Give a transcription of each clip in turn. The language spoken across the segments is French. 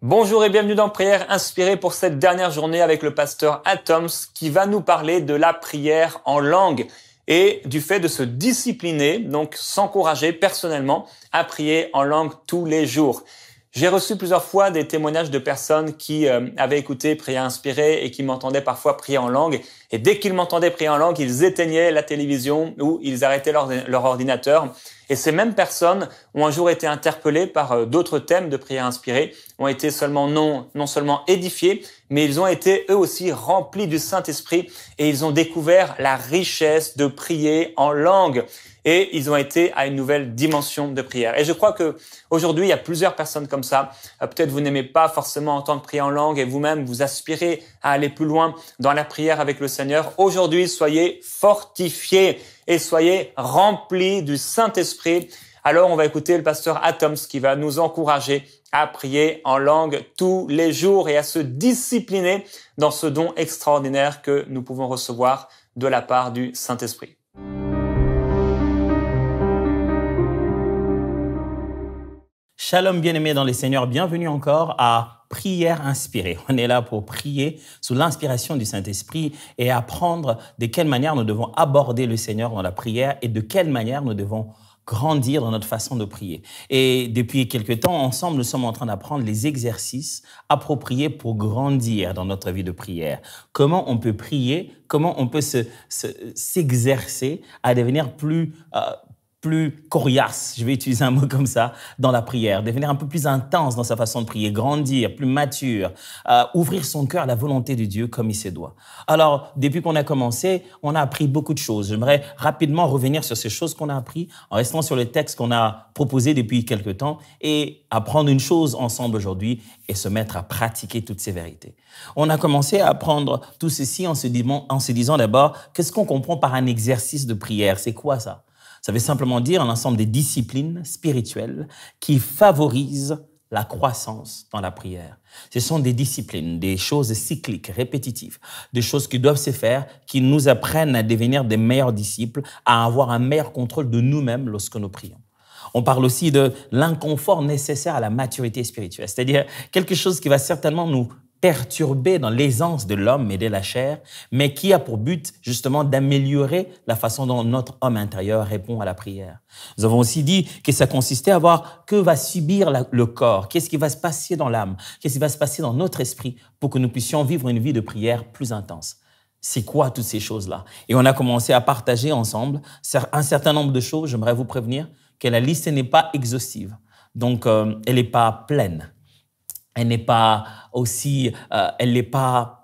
Bonjour et bienvenue dans Prière Inspirée pour cette dernière journée avec le pasteur Atoms qui va nous parler de la prière en langue et du fait de se discipliner, donc s'encourager personnellement à prier en langue tous les jours. J'ai reçu plusieurs fois des témoignages de personnes qui avaient écouté Prière Inspirée et qui m'entendaient parfois prier en langue. Et dès qu'ils m'entendaient prier en langue, ils éteignaient la télévision ou ils arrêtaient leur ordinateur. Et ces mêmes personnes ont un jour été interpellées par d'autres thèmes de Prière Inspirée, ont été non seulement édifiés, mais ils ont été eux aussi remplis du Saint-Esprit et ils ont découvert la richesse de prier en langue. Et ils ont été à une nouvelle dimension de prière. Et je crois que aujourd'hui, il y a plusieurs personnes comme ça. Peut-être vous n'aimez pas forcément entendre prier en langue et vous-même, vous aspirez à aller plus loin dans la prière avec le Seigneur. Aujourd'hui, soyez fortifiés et soyez remplis du Saint-Esprit. Alors, on va écouter le pasteur Atoms qui va nous encourager à prier en langue tous les jours et à se discipliner dans ce don extraordinaire que nous pouvons recevoir de la part du Saint-Esprit. Shalom bien-aimés dans le Seigneur, bienvenue encore à Prière Inspirée. On est là pour prier sous l'inspiration du Saint-Esprit et apprendre de quelle manière nous devons aborder le Seigneur dans la prière et de quelle manière nous devons grandir dans notre façon de prier. Et depuis quelques temps, ensemble, nous sommes en train d'apprendre les exercices appropriés pour grandir dans notre vie de prière. Comment on peut prier, comment on peut s'exercer à devenir plus coriace, je vais utiliser un mot comme ça, dans la prière, devenir un peu plus intense dans sa façon de prier, grandir, plus mature, ouvrir son cœur à la volonté de Dieu comme il se doit. Alors, depuis qu'on a commencé, on a appris beaucoup de choses. J'aimerais rapidement revenir sur ces choses qu'on a appris en restant sur le texte qu'on a proposé depuis quelque temps et apprendre une chose ensemble aujourd'hui et se mettre à pratiquer toutes ces vérités. On a commencé à apprendre tout ceci en se disant d'abord, qu'est-ce qu'on comprend par un exercice de prière? C'est quoi ça? Ça veut simplement dire un ensemble de disciplines spirituelles qui favorisent la croissance dans la prière. Ce sont des disciplines, des choses cycliques, répétitives, des choses qui doivent se faire, qui nous apprennent à devenir des meilleurs disciples, à avoir un meilleur contrôle de nous-mêmes lorsque nous prions. On parle aussi de l'inconfort nécessaire à la maturité spirituelle, c'est-à-dire quelque chose qui va certainement nous perturbé dans l'aisance de l'homme et de la chair, mais qui a pour but justement d'améliorer la façon dont notre homme intérieur répond à la prière. Nous avons aussi dit que ça consistait à voir que va subir le corps, qu'est-ce qui va se passer dans l'âme, qu'est-ce qui va se passer dans notre esprit pour que nous puissions vivre une vie de prière plus intense. C'est quoi toutes ces choses-là? Et on a commencé à partager ensemble un certain nombre de choses. J'aimerais vous prévenir que la liste n'est pas exhaustive, donc elle n'est pas pleine. Elle n'est pas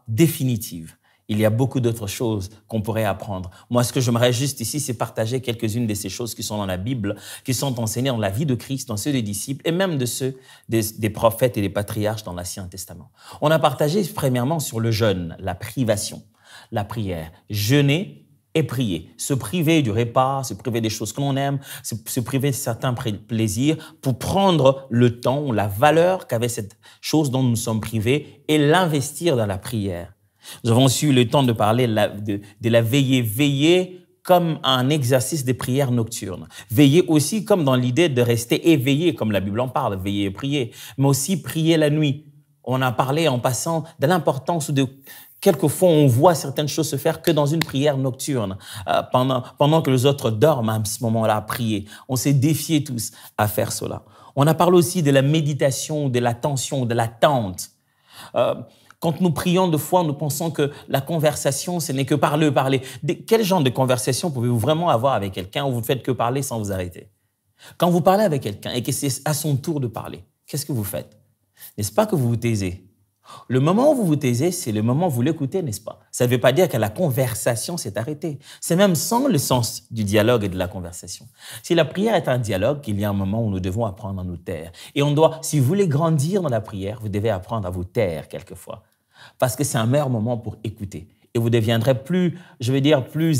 définitive. Il y a beaucoup d'autres choses qu'on pourrait apprendre. Moi, ce que j'aimerais juste ici, c'est partager quelques-unes de ces choses qui sont dans la Bible, qui sont enseignées dans la vie de Christ, dans ceux des disciples et même de ceux des prophètes et des patriarches dans l'Ancien Testament. On a partagé premièrement sur le jeûne, la privation, la prière, jeûner et prier, se priver du repas, se priver des choses que l'on aime, se priver de certains plaisirs pour prendre le temps, la valeur qu'avait cette chose dont nous sommes privés et l'investir dans la prière. Nous avons aussi eu le temps de parler de la veillée. Veiller comme un exercice de prière nocturne. Veiller aussi comme dans l'idée de rester éveillé, comme la Bible en parle, veiller et prier, mais aussi prier la nuit. On a parlé en passant de l'importance de quelquefois, on voit certaines choses se faire que dans une prière nocturne, pendant que les autres dorment à ce moment-là à prier. On s'est défiés tous à faire cela. On a parlé aussi de la méditation, de l'attention, de l'attente. Quand nous prions de foi, nous pensons que la conversation, ce n'est que parler. Quel genre de conversation pouvez-vous vraiment avoir avec quelqu'un où vous ne faites que parler sans vous arrêter? Quand vous parlez avec quelqu'un et que c'est à son tour de parler, qu'est-ce que vous faites? N'est-ce pas que vous vous taisez? Le moment où vous vous taisez, c'est le moment où vous l'écoutez, n'est-ce pas? Ça ne veut pas dire que la conversation s'est arrêtée. C'est même sans le sens du dialogue et de la conversation. Si la prière est un dialogue, il y a un moment où nous devons apprendre à nous taire. Et si vous voulez grandir dans la prière, vous devez apprendre à vous taire quelquefois. Parce que c'est un meilleur moment pour écouter. Et vous deviendrez plus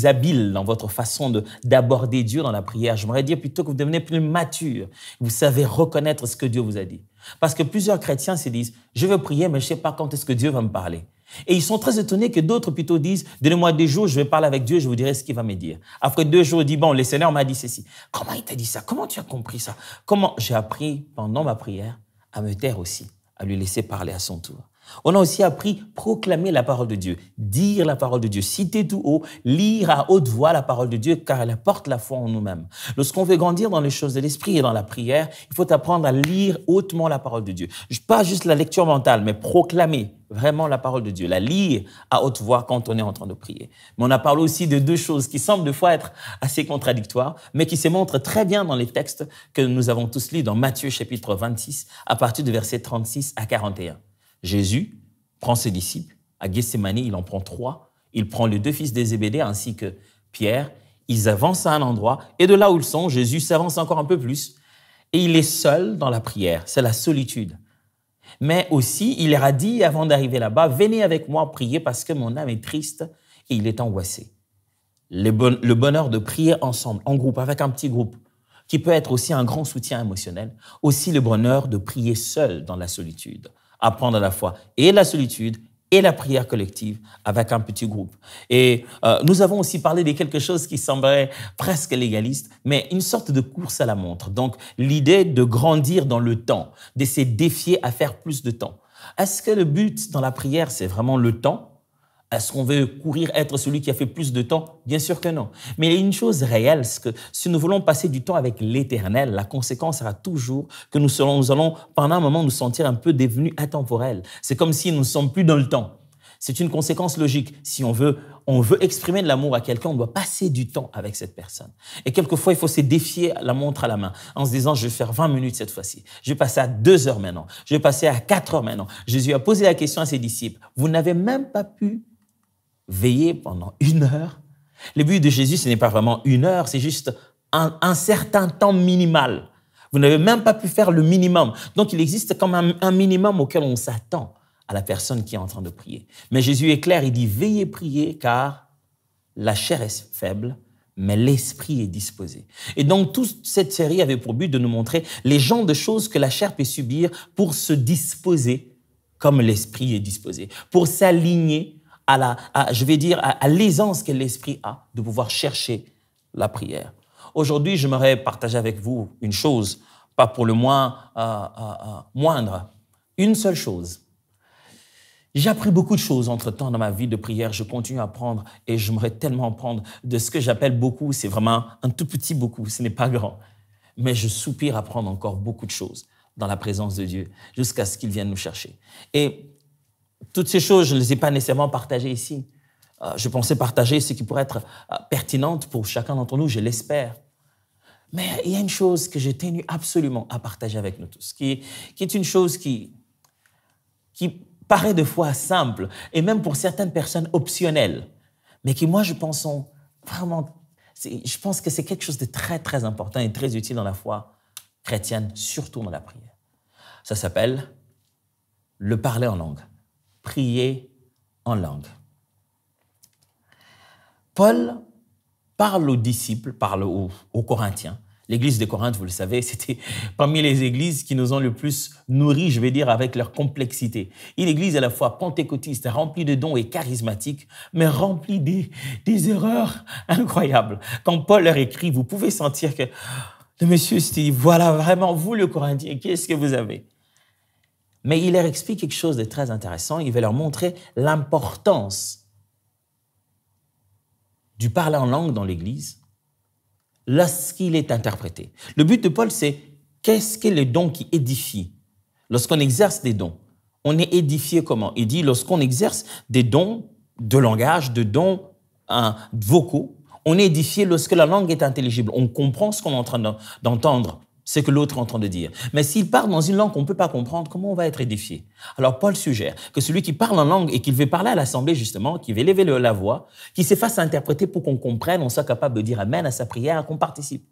habile dans votre façon d'aborder Dieu dans la prière. J'aimerais dire plutôt que vous devenez plus mature. Vous savez reconnaître ce que Dieu vous a dit. Parce que plusieurs chrétiens se disent, je veux prier, mais je ne sais pas quand est-ce que Dieu va me parler. Et ils sont très étonnés que d'autres plutôt disent, donnez-moi 2 jours, je vais parler avec Dieu, je vous dirai ce qu'il va me dire. Après 2 jours, il dit, bon, le Seigneur m'a dit ceci. Comment il t'a dit ça? Comment tu as compris ça? Comment j'ai appris pendant ma prière à me taire aussi, à lui laisser parler à son tour. On a aussi appris proclamer la parole de Dieu, dire la parole de Dieu, citer tout haut, lire à haute voix la parole de Dieu, car elle apporte la foi en nous-mêmes. Lorsqu'on veut grandir dans les choses de l'esprit et dans la prière, il faut apprendre à lire hautement la parole de Dieu. Pas juste la lecture mentale, mais proclamer vraiment la parole de Dieu, la lire à haute voix quand on est en train de prier. Mais on a parlé aussi de deux choses qui semblent des fois être assez contradictoires, mais qui se montrent très bien dans les textes que nous avons tous lus dans Matthieu chapitre 26, à partir du verset 36 à 41. Jésus prend ses disciples. À Gethsémani, il en prend 3. Il prend les 2 fils de Zébédée ainsi que Pierre. Ils avancent à un endroit et de là où ils sont, Jésus s'avance encore un peu plus et il est seul dans la prière. C'est la solitude. Mais aussi, il leur a dit avant d'arriver là-bas, « Venez avec moi prier parce que mon âme est triste et il est angoissé. » Le bonheur de prier ensemble, en groupe, avec un petit groupe, qui peut être aussi un grand soutien émotionnel. Aussi le bonheur de prier seul dans la solitude. Apprendre à la fois et la solitude et la prière collective avec un petit groupe. Et nous avons aussi parlé de quelque chose qui semblerait presque légaliste, mais une sorte de course à la montre. Donc, l'idée de grandir dans le temps, de se défier à faire plus de temps. Est-ce que le but dans la prière, c'est vraiment le temps? Est-ce qu'on veut courir, être celui qui a fait plus de temps? Bien sûr que non. Mais il y a une chose réelle, c'est que si nous voulons passer du temps avec l'Éternel, la conséquence sera toujours que nous allons, pendant un moment, nous sentir un peu devenus intemporels. C'est comme si nous ne sommes plus dans le temps. C'est une conséquence logique. Si on veut exprimer de l'amour à quelqu'un, on doit passer du temps avec cette personne. Et quelquefois, il faut se défier la montre à la main en se disant, je vais faire 20 minutes cette fois-ci. Je vais passer à 2 heures maintenant. Je vais passer à 4 heures maintenant. Jésus a posé la question à ses disciples. Vous n'avez même pas pu veiller pendant 1 heure. Le but de Jésus, ce n'est pas vraiment 1 heure, c'est juste un certain temps minimal. Vous n'avez même pas pu faire le minimum. Donc, il existe comme un minimum auquel on s'attend à la personne qui est en train de prier. Mais Jésus est clair, il dit « Veillez prier car la chair est faible, mais l'esprit est disposé. » Et donc, toute cette série avait pour but de nous montrer les genres de choses que la chair peut subir pour se disposer comme l'esprit est disposé, pour s'aligner à l'aisance que l'esprit a de pouvoir chercher la prière. Aujourd'hui, j'aimerais partager avec vous une chose, pas pour le moins moindre, une seule chose. J'ai appris beaucoup de choses entre-temps dans ma vie de prière. Je continue à apprendre et j'aimerais tellement apprendre de ce que j'appelle beaucoup. C'est vraiment un tout petit beaucoup, ce n'est pas grand. Mais je soupire à apprendre encore beaucoup de choses dans la présence de Dieu jusqu'à ce qu'il vienne nous chercher. Et toutes ces choses, je ne les ai pas nécessairement partagées ici. Je pensais partager ce qui pourrait être pertinente pour chacun d'entre nous, je l'espère. Mais il y a une chose que j'ai tenu absolument à partager avec nous tous, qui est une chose qui paraît de fois simple, et même pour certaines personnes optionnelle, mais qui, moi, je pense que c'est quelque chose de très, très important et très utile dans la foi chrétienne, surtout dans la prière. Ça s'appelle le parler en langue. Prier en langue. Paul parle aux disciples, parle aux Corinthiens. L'église de Corinthe, vous le savez, c'était parmi les églises qui nous ont le plus nourris, je vais dire, avec leur complexité. Une église à la fois pentecôtiste, remplie de dons et charismatique, mais remplie des erreurs incroyables. Quand Paul leur écrit, vous pouvez sentir que le monsieur se dit, voilà vraiment vous le Corinthien, qu'est-ce que vous avez? Mais il leur explique quelque chose de très intéressant. Il va leur montrer l'importance du parler en langue dans l'Église lorsqu'il est interprété. Le but de Paul, c'est qu'est-ce que les dons qui édifient? Lorsqu'on exerce des dons, on est édifié comment? Il dit lorsqu'on exerce des dons de langage, de dons vocaux, on est édifié lorsque la langue est intelligible. On comprend ce qu'on est en train d'entendre, ce que l'autre est en train de dire. Mais s'il parle dans une langue qu'on ne peut pas comprendre, comment on va être édifié? Alors Paul suggère que celui qui parle en langue et qui veut parler à l'assemblée justement, qui veut lever la voix, qui se fasse interpréter pour qu'on comprenne, on soit capable de dire amen à sa prière, qu'on participe.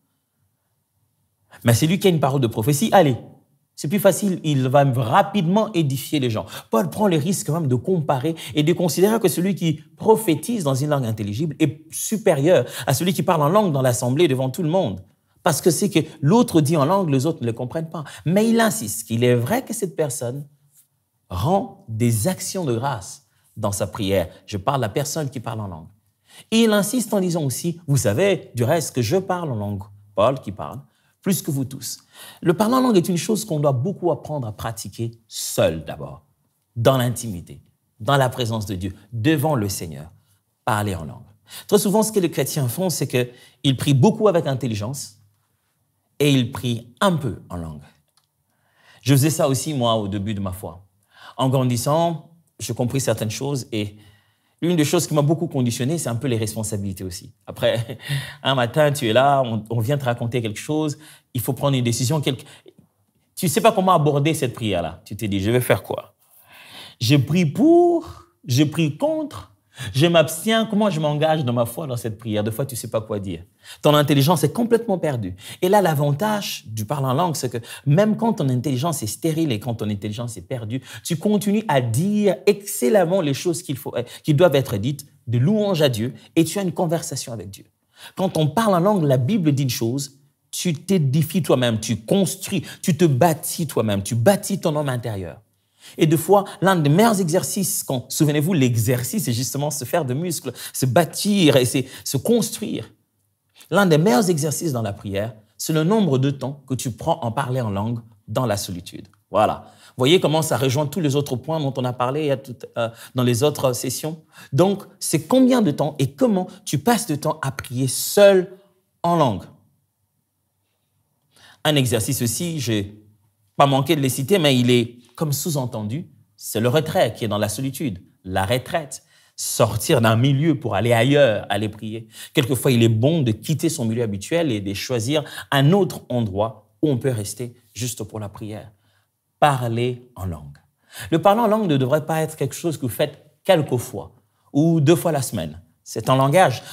Mais celui qui a une parole de prophétie, allez, c'est plus facile, il va rapidement édifier les gens. Paul prend le risque quand même de comparer et de considérer que celui qui prophétise dans une langue intelligible est supérieur à celui qui parle en langue dans l'assemblée devant tout le monde. Parce que c'est que l'autre dit en langue, les autres ne le comprennent pas. Mais il insiste qu'il est vrai que cette personne rend des actions de grâce dans sa prière. Je parle à la personne qui parle en langue. Et il insiste en disant aussi, vous savez, du reste, que je parle en langue, Paul qui parle, plus que vous tous. Le parler en langue est une chose qu'on doit beaucoup apprendre à pratiquer seul d'abord, dans l'intimité, dans la présence de Dieu, devant le Seigneur. Parler en langue. Très souvent, ce que les chrétiens font, c'est qu'ils prient beaucoup avec intelligence et ils prient un peu en langue. Je faisais ça aussi, moi, au début de ma foi. En grandissant, j'ai compris certaines choses et l'une des choses qui m'a beaucoup conditionné, c'est un peu les responsabilités aussi. Après, un matin, tu es là, on vient te raconter quelque chose, il faut prendre une décision. Tu ne sais pas comment aborder cette prière-là. Tu t'es dit, je vais faire quoi? Je prie pour, je prie contre, je m'abstiens. Comment je m'engage dans ma foi dans cette prière? Des fois, tu ne sais pas quoi dire. Ton intelligence est complètement perdue. Et là, l'avantage du parler en langue, c'est que même quand ton intelligence est stérile et quand ton intelligence est perdue, tu continues à dire excellemment les choses qui doivent être dites, de louange à Dieu, et tu as une conversation avec Dieu. Quand on parle en langue, la Bible dit une chose, tu t'édifies toi-même, tu construis, tu te bâtis toi-même, tu bâtis ton homme intérieur. Et des fois, l'un des meilleurs exercices, souvenez-vous, l'exercice, c'est justement se faire de muscles, se bâtir et se construire. L'un des meilleurs exercices dans la prière, c'est le nombre de temps que tu prends en parler en langue dans la solitude. Voilà. Vous voyez comment ça rejoint tous les autres points dont on a parlé dans les autres sessions? Donc, c'est combien de temps et comment tu passes de temps à prier seul en langue? Un exercice aussi, je n'ai pas manqué de les citer, mais il est comme sous-entendu, c'est le retrait qui est dans la solitude, la retraite, sortir d'un milieu pour aller ailleurs, aller prier. Quelquefois, il est bon de quitter son milieu habituel et de choisir un autre endroit où on peut rester juste pour la prière. Parler en langue. Le parler en langue ne devrait pas être quelque chose que vous faites quelques fois ou 2 fois la semaine. C'est un langage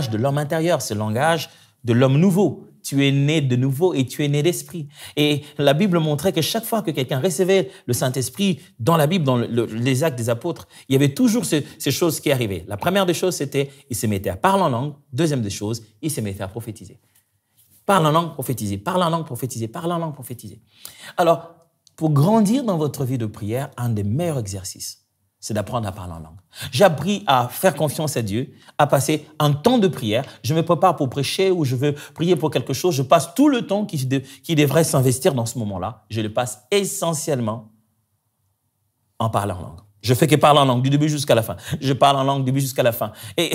de l'homme intérieur, c'est le langage de l'homme nouveau. Tu es né de nouveau et tu es né d'esprit. Et la Bible montrait que chaque fois que quelqu'un recevait le Saint-Esprit, dans la Bible, dans les actes des apôtres, il y avait toujours ces choses qui arrivaient. La première des choses, c'était il se mettait à parler en langue. Deuxième des choses, il se mettait à prophétiser. Parle en langue, prophétiser. Parle en langue, prophétiser. Parle en langue, prophétiser. Alors, pour grandir dans votre vie de prière, un des meilleurs exercices, c'est d'apprendre à parler en langue. J'ai appris à faire confiance à Dieu, à passer un temps de prière. Je me prépare pour prêcher ou je veux prier pour quelque chose. Je passe tout le temps qui devrait s'investir dans ce moment-là. Je le passe essentiellement en parlant en langue. Je fais que parler en langue du début jusqu'à la fin. Je parle en langue du début jusqu'à la fin. Et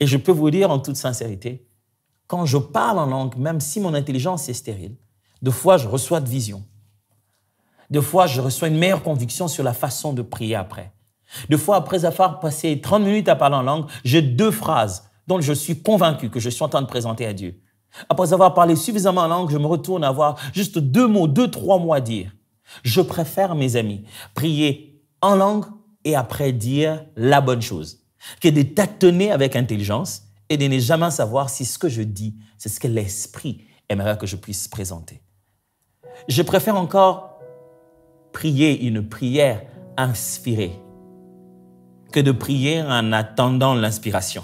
je peux vous dire en toute sincérité, quand je parle en langue, même si mon intelligence est stérile, des fois je reçois de visions. Des fois, je reçois une meilleure conviction sur la façon de prier après. Des fois, après avoir passé 30 minutes à parler en langue, j'ai 2 phrases dont je suis convaincu que je suis en train de présenter à Dieu. Après avoir parlé suffisamment en langue, je me retourne à avoir juste 2 mots, 2-3 mots à dire. Je préfère, mes amis, prier en langue et après dire la bonne chose, que de tâtonner avec intelligence et de ne jamais savoir si ce que je dis, c'est ce que l'Esprit aimerait que je puisse présenter. Je préfère encore prier une prière inspirée que de prier en attendant l'inspiration.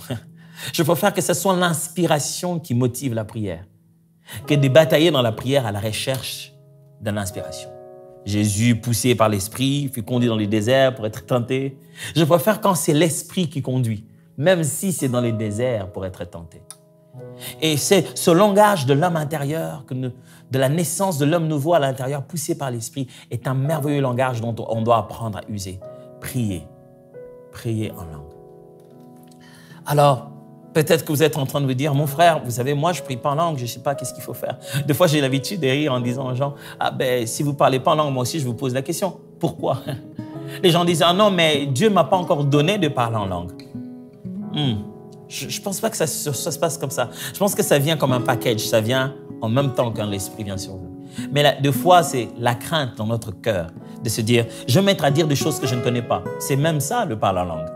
Je préfère que ce soit l'inspiration qui motive la prière que de batailler dans la prière à la recherche de l'inspiration. Jésus, poussé par l'Esprit, fut conduit dans le désert pour être tenté. Je préfère quand c'est l'Esprit qui conduit, même si c'est dans le désert pour être tenté. Et c'est ce langage de l'homme intérieur, de la naissance de l'homme nouveau à l'intérieur, poussé par l'Esprit, est un merveilleux langage dont on doit apprendre à user. Prier. Prier en langue. Alors, peut-être que vous êtes en train de vous dire, mon frère, vous savez, moi, je ne prie pas en langue, je ne sais pas qu'est-ce qu'il faut faire. Des fois, j'ai l'habitude de rire en disant aux gens, si vous ne parlez pas en langue, moi aussi, je vous pose la question. Pourquoi? Les gens disent, non, mais Dieu ne m'a pas encore donné de parler en langue. Je ne pense pas que ça se passe comme ça. Je pense que ça vient comme un package. Ça vient en même temps quand l'Esprit vient sur vous. Mais des fois, c'est la crainte dans notre cœur de se dire, je vais me mettre à dire des choses que je ne connais pas. C'est même ça, le parler en langue.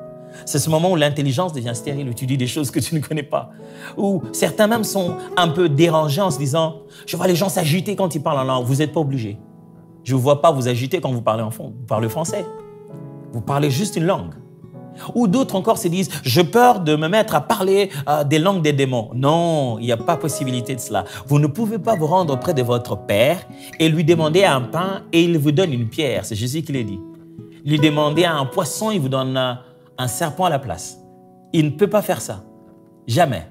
C'est ce moment où l'intelligence devient stérile, où tu dis des choses que tu ne connais pas. Où certains même sont un peu dérangés en se disant, je vois les gens s'agiter quand ils parlent en langue. Vous n'êtes pas obligés. Je ne vous vois pas vous agiter quand vous parlez français. Vous parlez juste une langue. Ou d'autres encore se disent, j'ai peur de me mettre à parler des langues des démons. Non, il n'y a pas possibilité de cela. Vous ne pouvez pas vous rendre auprès de votre Père et lui demander un pain et il vous donne une pierre. C'est Jésus qui l'a dit. Lui demander un poisson, il vous donne un serpent à la place. Il ne peut pas faire ça. Jamais.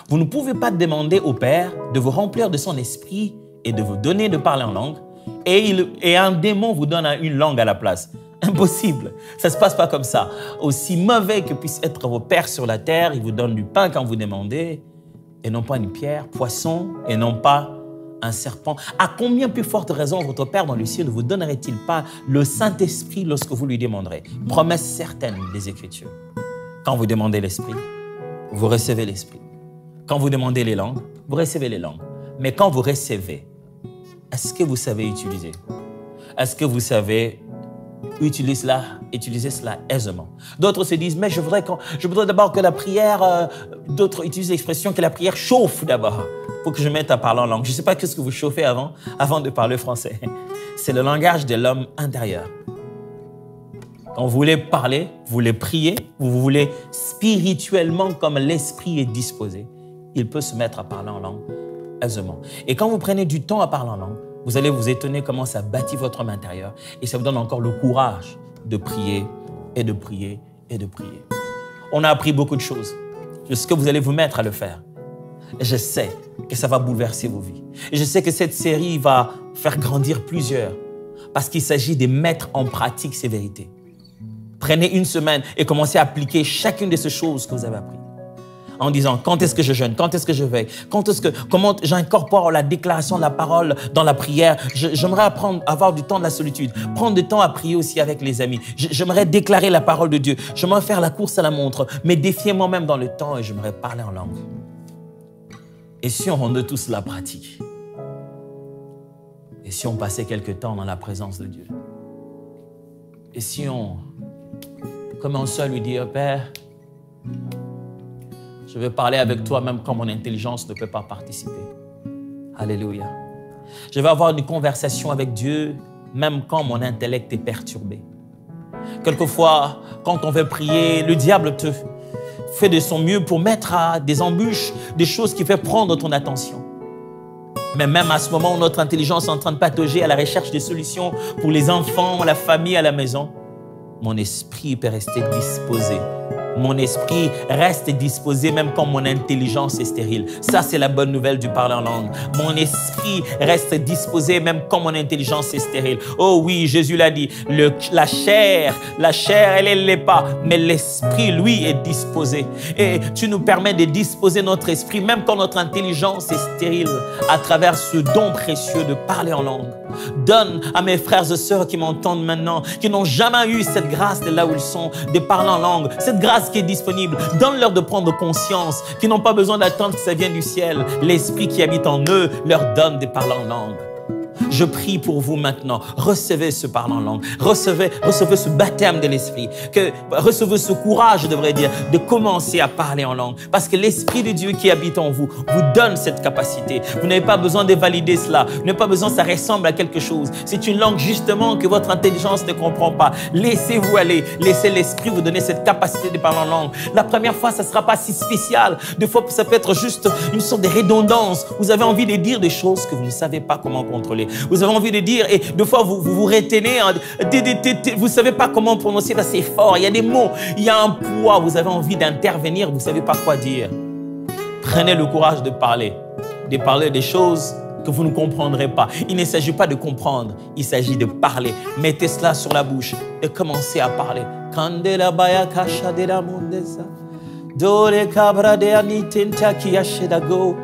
Vous ne pouvez pas demander au Père de vous remplir de son esprit et de vous donner de parler en langue et un démon vous donne une langue à la place. Impossible. Ça ne se passe pas comme ça. Aussi mauvais que puissent être vos pères sur la terre, ils vous donnent du pain quand vous demandez et non pas une pierre, poisson et non pas un serpent. À combien plus forte raison votre Père dans le ciel ne vous donnerait-il pas le Saint-Esprit lorsque vous lui demanderez? Promesse certaine des Écritures. Quand vous demandez l'Esprit, vous recevez l'Esprit. Quand vous demandez les langues, vous recevez les langues. Mais quand vous recevez, est-ce que vous savez utiliser? Est-ce que vous savez utiliser cela aisément? D'autres se disent, mais je voudrais d'abord que la prière, d'autres utilisent l'expression que la prière chauffe d'abord. Il faut que je mette à parler en langue. Je ne sais pas qu'est-ce que vous chauffez avant de parler français. C'est le langage de l'homme intérieur. Quand vous voulez parler, vous voulez prier, vous voulez spirituellement comme l'esprit est disposé, il peut se mettre à parler en langue aisément. Et quand vous prenez du temps à parler en langue, vous allez vous étonner comment ça bâtit votre homme intérieur et ça vous donne encore le courage de prier et de prier et de prier. On a appris beaucoup de choses. Je sais que vous allez vous mettre à le faire. Et je sais que ça va bouleverser vos vies. Et je sais que cette série va faire grandir plusieurs parce qu'il s'agit de mettre en pratique ces vérités. Prenez une semaine et commencez à appliquer chacune de ces choses que vous avez apprises. En disant, quand est-ce que je jeûne? Quand est-ce que je veille? Comment j'incorpore la déclaration de la parole dans la prière? J'aimerais apprendre à avoir du temps de la solitude. Prendre du temps à prier aussi avec les amis. J'aimerais déclarer la parole de Dieu. J'aimerais faire la course à la montre, me défier moi-même dans le temps et j'aimerais parler en langue. Et si on rendait tout cela pratique? Et si on passait quelque temps dans la présence de Dieu? Et si on commençait à lui dire, Père, je vais parler avec toi même quand mon intelligence ne peut pas participer. Alléluia. Je vais avoir une conversation avec Dieu même quand mon intellect est perturbé. Quelquefois, quand on veut prier, le diable te fait de son mieux pour mettre à des embûches, des choses qui font prendre ton attention. Mais même à ce moment où notre intelligence est en train de patauger à la recherche des solutions pour les enfants, la famille, à la maison, mon esprit peut rester disposé. Mon esprit reste disposé même quand mon intelligence est stérile. Ça, c'est la bonne nouvelle du parler en langue. Mon esprit reste disposé même quand mon intelligence est stérile. Oh oui, Jésus l'a dit, la chair, elle l'est pas, mais l'esprit, lui, est disposé. Et tu nous permets de disposer notre esprit même quand notre intelligence est stérile à travers ce don précieux de parler en langue. Donne à mes frères et sœurs qui m'entendent maintenant, qui n'ont jamais eu cette grâce de là où ils sont, de parler en langue, cette grâce qui est disponible. Donne-leur de prendre conscience, qui n'ont pas besoin d'attendre que ça vienne du ciel. L'esprit qui habite en eux leur donne de parler en langue. Je prie pour vous maintenant. Recevez ce parler en langue. Recevez ce baptême de l'esprit. Recevez ce courage, je devrais dire, de commencer à parler en langue. Parce que l'esprit de Dieu qui habite en vous vous donne cette capacité. Vous n'avez pas besoin de valider cela. Vous n'avez pas besoin que ça ressemble à quelque chose. C'est une langue justement que votre intelligence ne comprend pas. Laissez-vous aller. Laissez l'esprit vous donner cette capacité de parler en langue. La première fois, ça ne sera pas si spécial. Des fois, ça peut être juste une sorte de redondance. Vous avez envie de dire des choses que vous ne savez pas comment contrôler. Vous avez envie de dire, et des fois vous retenez, vous ne savez pas comment prononcer, là c'est fort, il y a des mots, il y a un poids, vous avez envie d'intervenir, vous ne savez pas quoi dire. Prenez le courage de parler des choses que vous ne comprendrez pas. Il ne s'agit pas de comprendre, il s'agit de parler. Mettez cela sur la bouche et commencez à parler. Kandela baya kasha de la mondesa. Dore kabra de anitenta kiashedago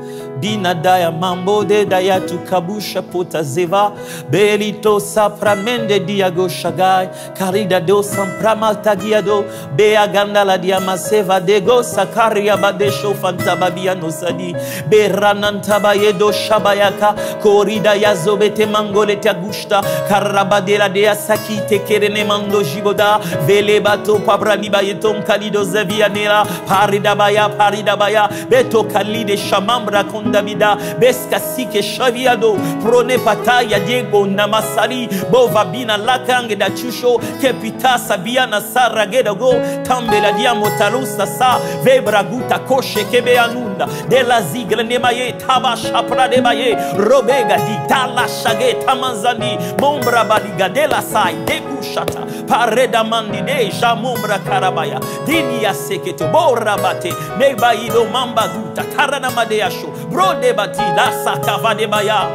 dina daya mambo de daya tu kabusha potazeva belito sapramende diago shagai karida do samprama tagiado bea gandala diamaseva dego sakaria badesho fantababia no sadi berananta bayedo shabayaka korida yazobete mangole tagushta karabadela de sakite kerene mando jiboda vele bato pabrani bayetom kalido zavianera paridabaya, beto kalide shamambra kondabida, beskasike shaviado, prone pataya diego namasari, bova bina lakange da chusho, kepita sabiana saragedago, tambela diamo talusa sa, vebra guta koshe kebeanu Munda, de la Zigle Nemaye, Tabasha Prademaye, Robega di Tala Shage, Tamazani, Mombra Baliga, de la Sai, de Kushata, Pareda Mandi, de Jamumbra Karabaya, Dinia Sekete, Borabate, Mebaido Mamba Guta, Karanamadeasho, Brodebati, La Sakava de Baya.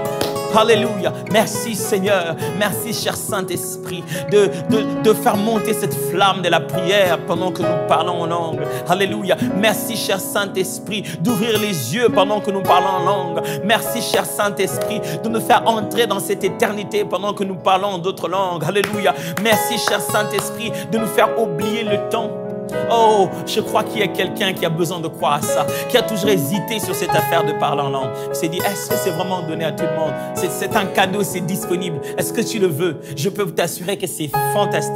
Alléluia. Merci Seigneur. Merci cher Saint-Esprit de faire monter cette flamme de la prière pendant que nous parlons en langue. Alléluia. Merci cher Saint-Esprit d'ouvrir les yeux pendant que nous parlons en langue. Merci cher Saint-Esprit de nous faire entrer dans cette éternité pendant que nous parlons d'autres langues. Alléluia. Merci cher Saint-Esprit de nous faire oublier le temps. Oh, je crois qu'il y a quelqu'un qui a besoin de croire à ça, qui a toujours hésité sur cette affaire de parler en langue. Il s'est dit, est-ce que c'est vraiment donné à tout le monde? C'est un cadeau, c'est disponible. Est-ce que tu le veux? Je peux vous t'assurer que c'est fantastique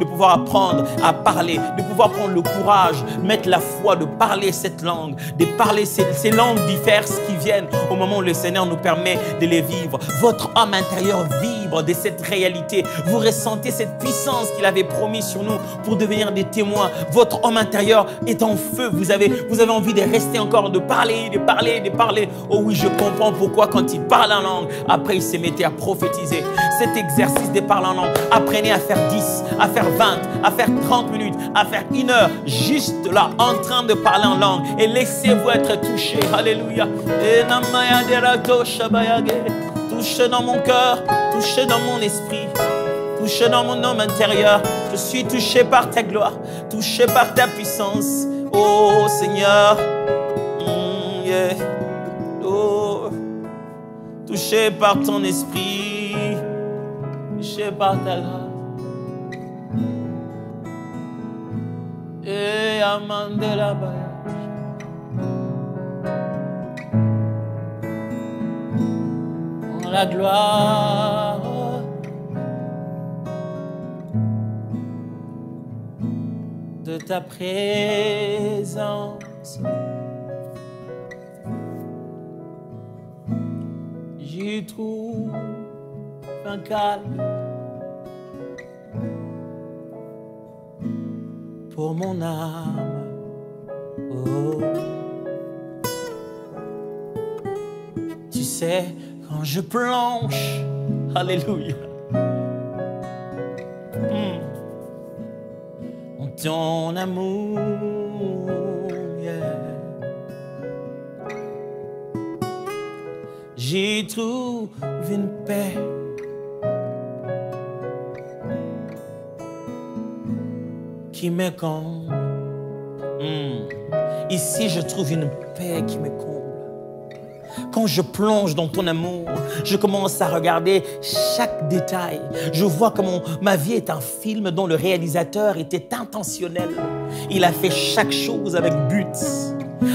de pouvoir apprendre à parler, de pouvoir prendre le courage, mettre la foi, de parler cette langue, de parler ces langues diverses qui viennent au moment où le Seigneur nous permet de les vivre. Votre âme intérieure vibre de cette réalité. Vous ressentez cette puissance qu'il avait promis sur nous pour devenir des témoins. Votre homme intérieur est en feu. Vous avez envie de rester encore, de parler, de parler, de parler. Oh oui, je comprends pourquoi quand il parle en langue, après il se mettait à prophétiser. Cet exercice de parler en langue, apprenez à faire 10, à faire 20, à faire 30 minutes, à faire 1 heure, juste là, en train de parler en langue. Et laissez-vous être touché. Alléluia. Touché dans mon cœur, touché dans mon esprit. Touché dans mon homme intérieur, je suis touché par ta gloire, touché par ta puissance, oh Seigneur, yeah. Oh, touché par ton esprit, touché par ta grâce, et Amandela Baya. La gloire de ta présence, j'y trouve un calme pour mon âme. Oh. Tu sais, quand je plonge, alléluia, ton amour, yeah. J'y trouve une paix qui me comble. Ici, je trouve une paix qui me comble. Quand je plonge dans ton amour, je commence à regarder chaque détail. Je vois comment ma vie est un film dont le réalisateur était intentionnel. Il a fait chaque chose avec but.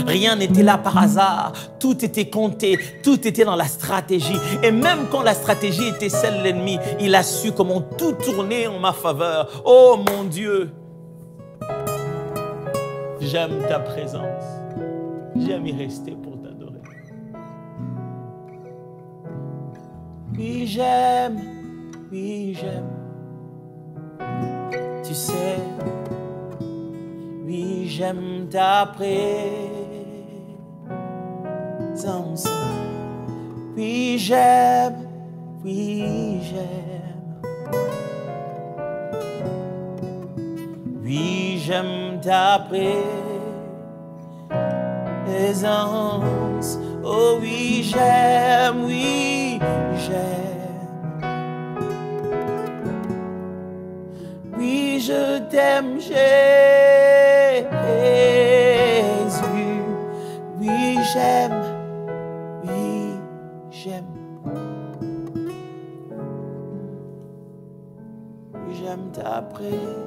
Rien n'était là par hasard. Tout était compté. Tout était dans la stratégie. Et même quand la stratégie était celle de l'ennemi, il a su comment tout tourner en ma faveur. Oh mon Dieu! J'aime ta présence. J'aime y rester pour t'adorer. Oui, j'aime, oui, j'aime. Tu sais, oui, j'aime ta présence. Oui, j'aime, oui, j'aime. Oui, j'aime ta présence. Oh oui, j'aime, oui, j'aime. Oui, je t'aime, Jésus. Oui, j'aime, oui, j'aime. Oui, j'aime ta présence.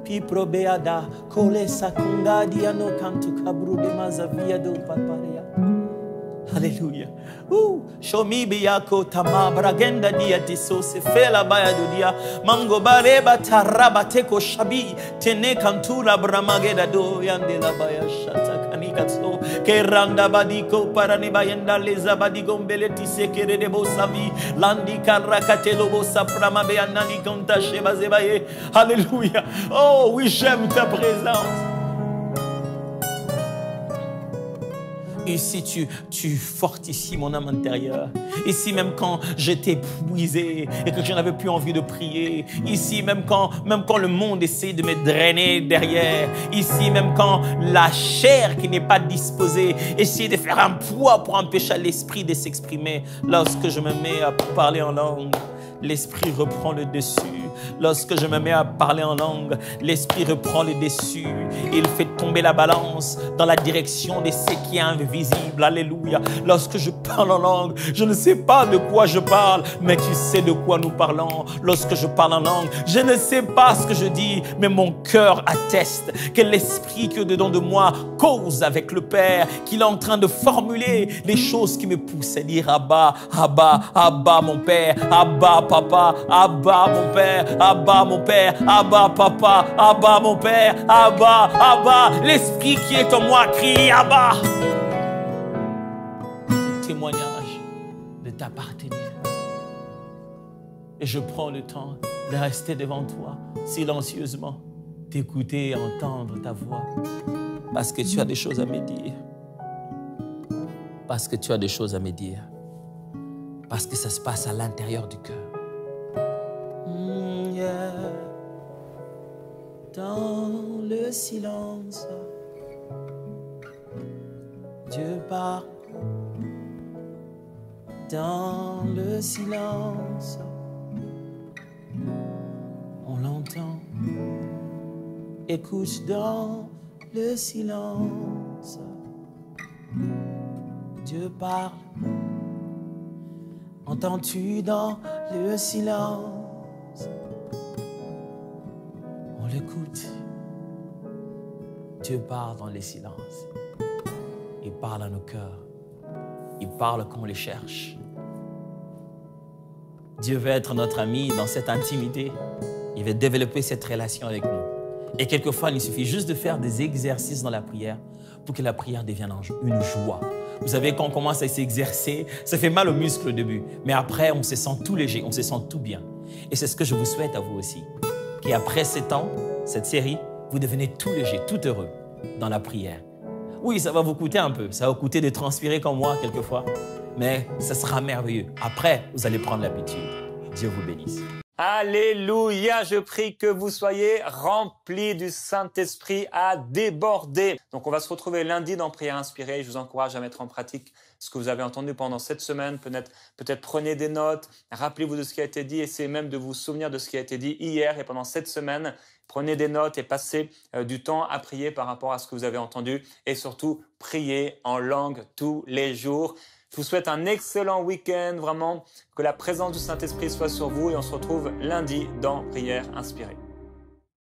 Pipro beada, kole sakunda diano kantu kabru de mazavia do paparea. Alléluia. Shomi biyako tama bragenda dia tiso se fela baya dia mango bareba taraba teko shabi tene kantura bramageda do yande la baya shata kanika so keranda badiko parani bayenda leza badigombele tisekere de bosavi landi karakatelo bosa prama beyanani konta sheba zebaye. Alléluia. Oh oui, j'aime ta présence. Ici, tu fortifies mon âme intérieure. Ici, même quand j'étais épuisé et que je n'avais plus envie de prier. Ici, même quand le monde essaie de me drainer derrière. Ici, même quand la chair qui n'est pas disposée essaie de faire un poids pour empêcher l'esprit de s'exprimer. Lorsque je me mets à parler en langue, l'esprit reprend le dessus. Lorsque je me mets à parler en langue, l'esprit reprend le dessus. Il fait tomber la balance dans la direction de ce qui est invisible. Alléluia. Lorsque je parle en langue, je ne sais pas de quoi je parle, mais tu sais de quoi nous parlons. Lorsque je parle en langue, je ne sais pas ce que je dis, mais mon cœur atteste que l'esprit qui est dedans de moi cause avec le Père, qu'il est en train de formuler les choses qui me poussent à dire Abba, Abba, Abba mon Père, Abba papa, Abba mon Père, Abba mon Père, Abba papa, Abba mon Père, Abba, Abba. L'esprit qui est en moi crie Abba. Témoignage de t'appartenir. Et je prends le temps de rester devant toi silencieusement, t'écouter et entendre ta voix. Parce que tu as des choses à me dire. Parce que tu as des choses à me dire. Parce que ça se passe à l'intérieur du cœur. Dans le silence, Dieu parle. Dans le silence, on l'entend. Écoute dans le silence, Dieu parle. Entends-tu dans le silence? On l'écoute. Dieu parle dans les silences. Il parle à nos cœurs. Il parle quand on les cherche. Dieu veut être notre ami dans cette intimité. Il veut développer cette relation avec nous. Et quelquefois, il suffit juste de faire des exercices dans la prière pour que la prière devienne une joie. Vous savez, quand on commence à s'exercer, ça fait mal aux muscles au début. Mais après, on se sent tout léger, on se sent tout bien. Et c'est ce que je vous souhaite à vous aussi. Qu'après 7 ans, cette série, vous devenez tout léger, tout heureux dans la prière. Oui, ça va vous coûter un peu. Ça va vous coûter de transpirer comme moi quelquefois. Mais ça sera merveilleux. Après, vous allez prendre l'habitude. Dieu vous bénisse. Alléluia, je prie que vous soyez remplis du Saint-Esprit à déborder. Donc on va se retrouver lundi dans Prière Inspirée. Je vous encourage à mettre en pratique ce que vous avez entendu pendant cette semaine. Peut-être prenez des notes, rappelez-vous de ce qui a été dit, essayez même de vous souvenir de ce qui a été dit hier et pendant cette semaine. Prenez des notes et passez du temps à prier par rapport à ce que vous avez entendu et surtout priez en langue tous les jours. Je vous souhaite un excellent week-end, vraiment, que la présence du Saint-Esprit soit sur vous et on se retrouve lundi dans Prière Inspirée.